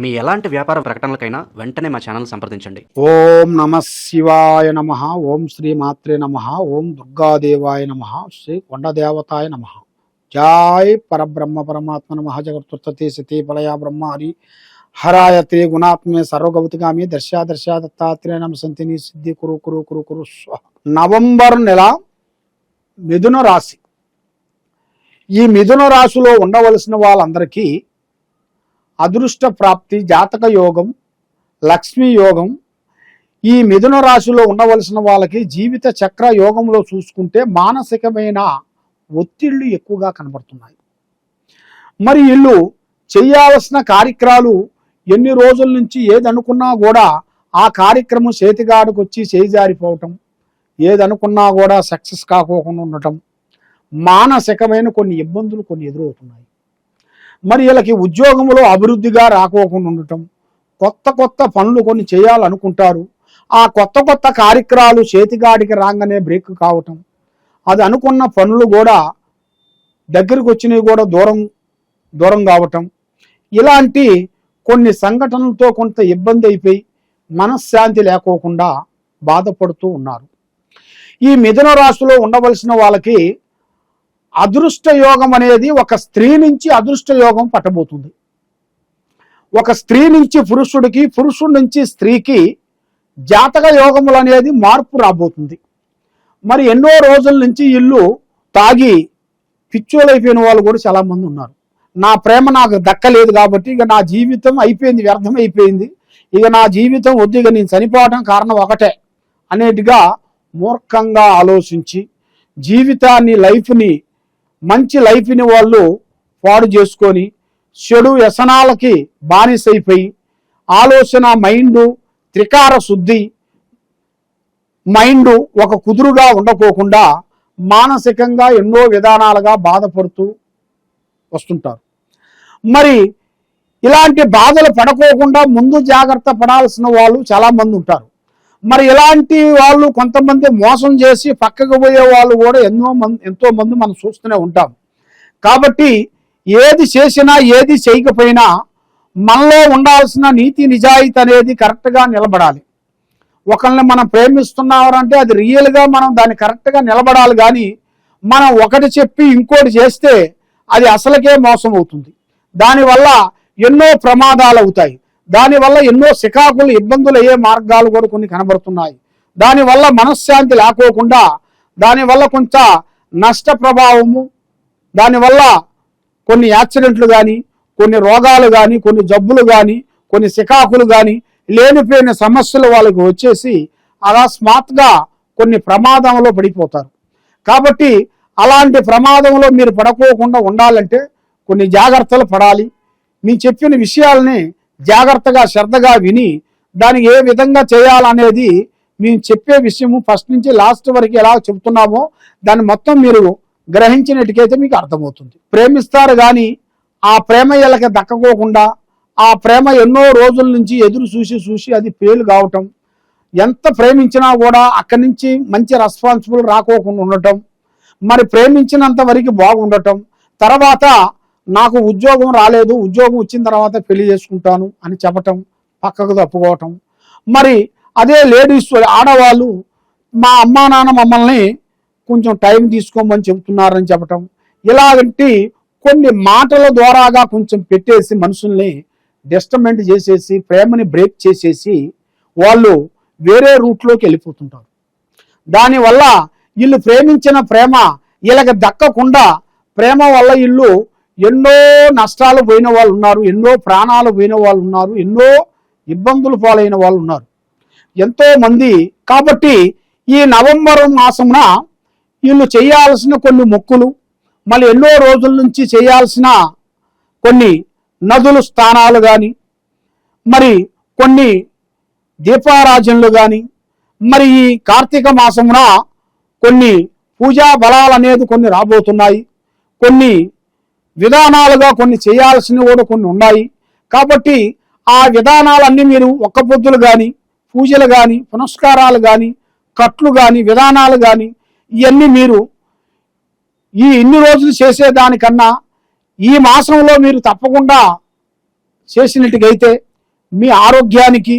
మీ ఎలాంటి వ్యాపార ప్రకటనలకైనా వెంటనే మా ఛానల్ సంప్రదించండి. ఓం నమ శివాయ నమ. ఓం శ్రీ మాత్రే నమ. ఓం దుర్గాదేవాయ నమ. శ్రీ కొండదేవతాయ నమ. జై పరబ్రహ్మ పరమాత్మ నమ. జగత్తుత్పత్తి సతి ఫలయా బ్రహ్మ హరి హరాయతే గుణాత్మే సర్వగౌతిగామి దర్శ దత్తాత్రేయ నమ. సంతిని సిద్ధి కురు కురు కురు కురు స్వ. నవంబర్ నెల మిథున రాశి. ఈ మిథున రాశిలో ఉండవలసిన వాళ్ళందరికీ అదృష్ట ప్రాప్తి, జాతక యోగం, లక్ష్మీ యోగం. ఈ మిథున రాశిలో ఉండవలసిన వాళ్ళకి జీవిత చక్ర యోగంలో చూసుకుంటే మానసికమైన ఒత్తిళ్లు ఎక్కువగా కనబడుతున్నాయి. మరి వీళ్ళు చేయాల్సిన కార్యక్రమాలు ఎన్ని రోజుల నుంచి ఏదనుకున్నా కూడా ఆ కార్యక్రమం చేతిగాడికి వచ్చి చేజారిపోవటం, ఏదనుకున్నా కూడా సక్సెస్ కాకోకుండా ఉండటం, మానసికమైన కొన్ని ఇబ్బందులు కొన్ని ఎదురవుతున్నాయి. మరి వీళ్ళకి ఉద్యోగంలో అభివృద్ధిగా రాకోకుండా ఉండటం, కొత్త పనులు కొన్ని చేయాలనుకుంటారు. ఆ కొత్త కార్యక్రమాలు చేతిగాడికి రాగానే బ్రేక్ కావటం, అది అనుకున్న పనులు కూడా దగ్గరికి వచ్చినవి కూడా దూరం కావటం, ఇలాంటి కొన్ని సంఘటనలతో కొంత ఇబ్బంది అయిపోయి మనశ్శాంతి లేకోకుండా బాధపడుతూ ఉన్నారు. ఈ మిథున రాశిలో ఉండవలసిన వాళ్ళకి అదృష్ట యోగం అనేది ఒక స్త్రీ నుంచి అదృష్ట యోగం పట్టబోతుంది. ఒక స్త్రీ నుంచి పురుషుడికి, పురుషుడి నుంచి స్త్రీకి జాతక యోగములు అనేది మార్పు రాబోతుంది. మరి ఎన్నో రోజుల నుంచి ఇల్లు తాగి పిచ్చోలైపోయిన వాళ్ళు కూడా చాలా మంది ఉన్నారు. నా ప్రేమ నాకు దక్కలేదు కాబట్టి ఇక నా జీవితం అయిపోయింది, వ్యర్థం అయిపోయింది, ఇక నా జీవితం వద్దు, ఇక నేను చనిపోవడం కారణం ఒకటే అనేటిగా మూర్ఖంగా ఆలోచించి జీవితాన్ని, లైఫ్ని, మంచి లైఫ్ని వాళ్ళు పాడు చేసుకొని చెడు వ్యసనాలకి బానిసైపోయి ఆలోచన మైండు త్రికార శుద్ధి, మైండు ఒక కుదురుగా ఉండకోకుండా మానసికంగా ఎన్నో విధానాలుగా బాధపడుతూ వస్తుంటారు. మరి ఇలాంటి బాధలు పడకోకుండా ముందు జాగ్రత్త పడాల్సిన వాళ్ళు చాలామంది ఉంటారు. మరి ఇలాంటి వాళ్ళు కొంతమంది మోసం చేసి పక్కకు పోయే వాళ్ళు కూడా ఎంతో మంది మనం చూస్తూనే ఉంటాం. కాబట్టి ఏది చేసినా ఏది చేయకపోయినా మనలో ఉండాల్సిన నీతి నిజాయితీ అనేది కరెక్ట్గా నిలబడాలి. ఒకరిని మనం ప్రేమిస్తున్నారంటే అది రియల్గా మనం దాన్ని కరెక్ట్గా నిలబడాలి. కానీ మనం ఒకటి చెప్పి ఇంకోటి చేస్తే అది అసలుకే మోసం అవుతుంది. దానివల్ల ఎన్నో ప్రమాదాలు అవుతాయి. దానివల్ల ఎన్నో సికాకులు, ఇబ్బందులు అయ్యే మార్గాలు కూడా కొన్ని కనబడుతున్నాయి. దానివల్ల మనశ్శాంతి లేకోకుండా, దానివల్ల కొంత నష్ట ప్రభావము, దానివల్ల కొన్ని యాక్సిడెంట్లు కానీ, కొన్ని రోగాలు కానీ, కొన్ని జబ్బులు కానీ, కొన్ని సికాకులు కానీ, లేనిపోయిన సమస్యలు వాళ్ళకి వచ్చేసి అకస్మాత్తుగా కొన్ని ప్రమాదంలో పడిపోతారు. కాబట్టి అలాంటి ప్రమాదంలో మీరు పడకోకుండా ఉండాలంటే కొన్ని జాగ్రత్తలు పడాలి. మేము చెప్పిన విషయాలని జాగ్రత్తగా శ్రద్ధగా విని దానికి ఏ విధంగా చేయాలనేది మేము చెప్పే విషయము ఫస్ట్ నుంచి లాస్ట్ వరకు ఎలా చెబుతున్నామో దాన్ని మొత్తం మీరు గ్రహించినట్టుకైతే మీకు అర్థమవుతుంది. ప్రేమిస్తారు కానీ ఆ ప్రేమ వీళ్ళకి దక్కకోకుండా, ఆ ప్రేమ ఎన్నో రోజుల నుంచి ఎదురు చూసి అది ఫెయిల్ కావటం, ఎంత ప్రేమించినా కూడా అక్కడి నుంచి మంచి రెస్పాన్సిబుల్ రాకోకుండా ఉండటం, మరి ప్రేమించినంత వరకు బాగుండటం, తర్వాత నాకు ఉద్యోగం రాలేదు, ఉద్యోగం వచ్చిన తర్వాత పెళ్లి చేసుకుంటాను అని చెప్పటం, పక్కకు తప్పుకోవటం. మరి అదే లేడీస్, ఆడవాళ్ళు మా అమ్మా నాన్న మమ్మల్ని కొంచెం టైం తీసుకోమని చెబుతున్నారని చెప్పటం, ఇలాంటి కొన్ని మాటల ద్వారాగా కొంచెం పెట్టేసి మనుషుల్ని డిస్టర్బెంట్ చేసేసి ప్రేమని బ్రేక్ చేసేసి వాళ్ళు వేరే రూట్లోకి వెళ్ళిపోతుంటారు. దానివల్ల వీళ్ళు ప్రేమించిన ప్రేమ వీళ్ళకి దక్కకుండా ప్రేమ వల్ల వీళ్ళు ఎన్నో నష్టాలు పోయిన వాళ్ళు ఉన్నారు, ఎన్నో ప్రాణాలు పోయిన వాళ్ళు ఉన్నారు, ఎన్నో ఇబ్బందులు పాలైన వాళ్ళు ఉన్నారు ఎంతో మంది. కాబట్టి ఈ నవంబర్ మాసమున వీళ్ళు చేయాల్సిన కొన్ని మొక్కులు, మళ్ళీ ఎన్నో రోజుల నుంచి చేయాల్సిన కొన్ని నదులు స్థానాలు కానీ, మరి కొన్ని దీపారాజనలు కానీ, మరి ఈ కార్తీక మాసమున కొన్ని పూజా బలాలు అనేది కొన్ని రాబోతున్నాయి. కొన్ని విధానాలుగా కొన్ని చేయాల్సినవి కూడా కొన్ని ఉన్నాయి. కాబట్టి ఆ విధానాలన్నీ మీరు ఒక్క పొద్దులు కానీ, పూజలు కానీ, పునస్కారాలు కానీ, కట్లు కానీ, విధానాలు కానీ ఇవన్నీ మీరు ఇన్ని రోజులు చేసేదానికన్నా ఈ మాసంలో మీరు తప్పకుండా చేసినట్టుగైతే మీ ఆరోగ్యానికి,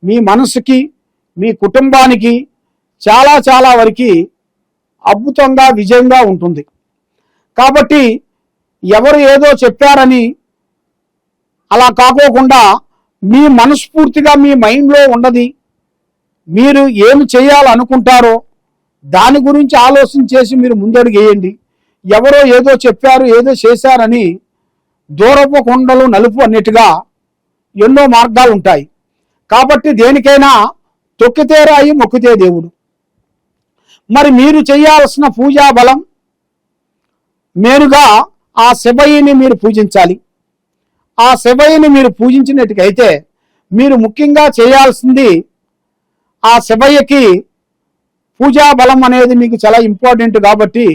మీ మనసుకి, మీ కుటుంబానికి చాలా చాలా వరకు అద్భుతంగా విజయంగా ఉంటుంది. కాబట్టి ఎవరు ఏదో చెప్పారని అలా కాకోకుండా మీ మనస్ఫూర్తిగా మీ మైండ్లో ఉన్నది, మీరు ఏమి చేయాలనుకుంటారో దాని గురించి ఆలోచన చేసి మీరు ముందడుగు వేయండి. ఎవరో ఏదో చెప్పారు, ఏదో చేశారని దూరపు కొండలు నలుపు అన్నట్టుగా ఎన్నో మార్గాలు ఉంటాయి. కాబట్టి దేనికైనా తొక్కితే రాయి మొక్కితే దేవుడు. మరి మీరు చేయాల్సిన పూజా బలం మేరుగా ఆ శివయ్యని మీరు పూజించాలి. ఆ శివయ్యని మీరు పూజించినట్టుకైతే మీరు ముఖ్యంగా చేయాల్సింది ఆ శివయ్యకి పూజా బలం అనేది మీకు చాలా ఇంపార్టెంట్. కాబట్టి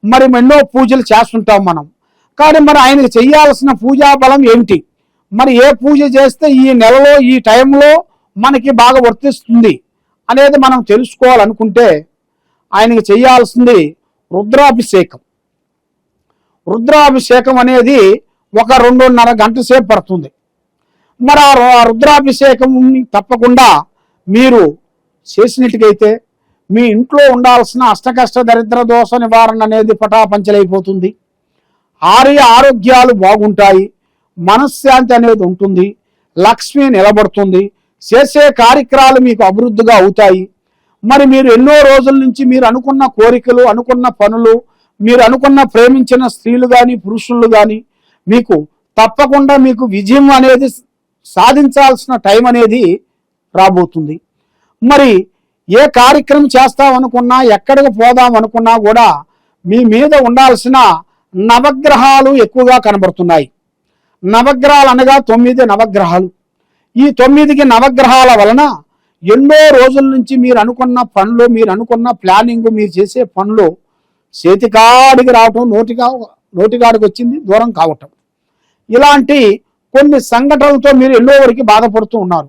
మరి ఎన్నో పూజలు చేస్తుంటాం మనం. కానీ మరి ఆయనకు చేయాల్సిన పూజా బలం ఏమిటి, మరి ఏ పూజ చేస్తే ఈ నెలలో ఈ టైంలో మనకి బాగా వర్తిస్తుంది అనేది మనం తెలుసుకోవాలనుకుంటే ఆయనకి చేయాల్సింది రుద్రాభిషేకం. రుద్రాభిషేకం అనేది ఒక 2.5 గంటల సేపు పడుతుంది. మరి ఆ రుద్రాభిషేకం తప్పకుండా మీరు చేసినట్టుగైతే మీ ఇంట్లో ఉండాల్సిన అష్టకష్ట దరిద్ర దోష నివారణ అనేది పటాపంచలైపోతుంది. ఆరోగ్యాలు బాగుంటాయి, మనశ్శాంతి అనేది ఉంటుంది, లక్ష్మి నిలబడుతుంది, చేసే కార్యక్రమాలు మీకు అభివృద్ధిగా అవుతాయి. మరి మీరు ఎన్నో రోజుల నుంచి మీరు అనుకున్న కోరికలు, అనుకున్న పనులు, మీరు అనుకున్న ప్రేమించిన స్త్రీలు కానీ పురుషులు కానీ మీకు తప్పకుండా మీకు విజయం అనేది సాధించాల్సిన టైం అనేది రాబోతుంది. మరి ఏ కార్యక్రమం చేస్తామనుకున్నా, ఎక్కడికి పోదాం అనుకున్నా కూడా మీ మీద ఉండాల్సిన నవగ్రహాలు ఎక్కువగా కనబడుతున్నాయి. నవగ్రహాలు అనగా 9 నవగ్రహాలు. ఈ 9 నవగ్రహాల వలన ఎన్నో రోజుల నుంచి మీరు అనుకున్న పనులు, మీరు అనుకున్న ప్లానింగ్, మీరు చేసే పనులు చేతికాడికి రావటం, నోటికాడికి వచ్చింది దూరం కావటం, ఇలాంటి కొన్ని సంఘటనలతో మీరు ఎన్నో వరకు బాధపడుతూ ఉన్నారు.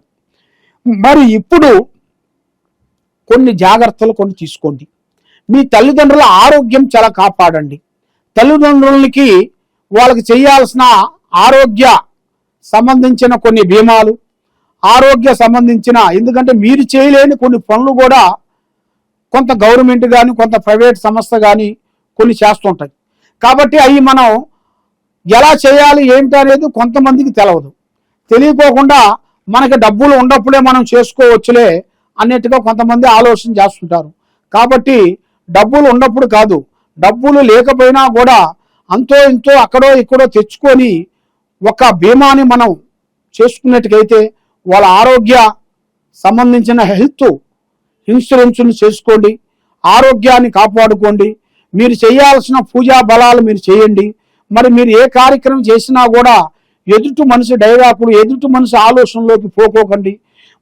మరి ఇప్పుడు కొన్ని జాగ్రత్తలు తీసుకోండి. మీ తల్లిదండ్రుల ఆరోగ్యం చాలా కాపాడండి. తల్లిదండ్రులకి వాళ్ళకి చేయాల్సిన ఆరోగ్య సంబంధించిన కొన్ని బీమాలు, ఆరోగ్య సంబంధించిన, ఎందుకంటే మీరు చేయలేని కొన్ని పనులు కూడా కొంత గవర్నమెంట్ కానీ కొంత ప్రైవేట్ సంస్థ కానీ కొన్ని చేస్తుంటాయి. కాబట్టి అవి మనం ఎలా చేయాలి ఏంటి అనేది కొంతమందికి తెలియదు. తెలియకోకుండా మనకి డబ్బులు ఉన్నప్పుడే మనం చేసుకోవచ్చులే అన్నట్టుగా కొంతమంది ఆలోచన చేస్తుంటారు. కాబట్టి డబ్బులు ఉన్నప్పుడు కాదు, డబ్బులు లేకపోయినా కూడా అంతో ఇంతో అక్కడో ఇక్కడో తెచ్చుకొని ఒక బీమాని మనం చేసుకున్నట్టుకైతే వాళ్ళ ఆరోగ్య సంబంధించిన హెల్త్ ఇన్సూరెన్స్ని చేసుకోండి, ఆరోగ్యాన్ని కాపాడుకోండి. మీరు చేయాల్సిన పూజా బలాలు మీరు చేయండి. మరి మీరు ఏ కార్యక్రమం చేసినా కూడా ఎదుటి మనిషి డైవాకుడు, ఎదుటి మనిషి ఆలోచనలోకి పోకోకండి.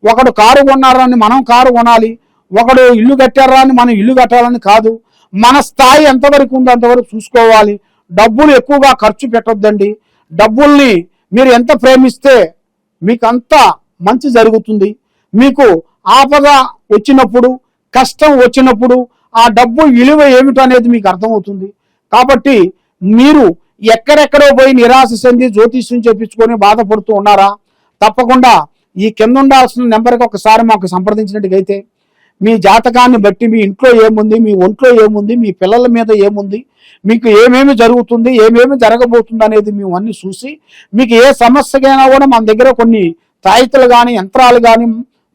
ఒకడు కారు కొన్నారని మనం కారు కొనాలి, ఒకడు ఇల్లు కట్టారా అని మనం ఇల్లు కట్టాలని కాదు. మన స్థాయి ఎంతవరకు ఉందో అంతవరకు చూసుకోవాలి. డబ్బులు ఎక్కువగా ఖర్చు పెట్టొద్దండి. డబ్బుల్ని మీరు ఎంత ప్రేమిస్తే మీకు అంత మంచి జరుగుతుంది. మీకు ఆపద వచ్చినప్పుడు, కష్టం వచ్చినప్పుడు ఆ డబ్బు విలువ ఏమిటో అనేది మీకు అర్థమవుతుంది. కాబట్టి మీరు ఎక్కడెక్కడో పోయి నిరాశ చెంది జ్యోతిష్యం చేపించుకొని బాధపడుతూ ఉన్నారా? తప్పకుండా ఈ కింద ఉండాల్సిన నెంబర్కి ఒకసారి మాకు సంప్రదించినట్టుగైతే మీ జాతకాన్ని బట్టి మీ ఇంట్లో ఏముంది, మీ ఒంట్లో ఏముంది, మీ పిల్లల మీద ఏముంది, మీకు ఏమేమి జరుగుతుంది, ఏమేమి జరగబోతుంది అనేది మేము అన్ని చూసి మీకు ఏ సమస్యకైనా కూడా మన దగ్గర కొన్ని తాయితలు కానీ యంత్రాలు కానీ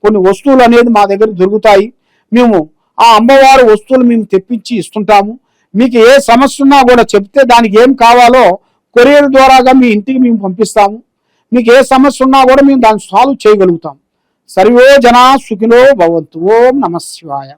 కొన్ని వస్తువులు అనేది మా దగ్గర దొరుకుతాయి. మేము ఆ అమ్మవారి వస్తువులు మేము తెప్పించి ఇస్తుంటాము. మీకు ఏ సమస్య ఉన్నా కూడా చెప్తే దానికి ఏం కావాలో కొరియర్ ద్వారాగా మీ ఇంటికి మేము పంపిస్తాము. మీకు ఏ సమస్య ఉన్నా కూడా మేము దాన్ని సాల్వ్ చేయగలుగుతాం. సర్వే జనా సుఖినో భవంతు. ఓం నమః శివాయ.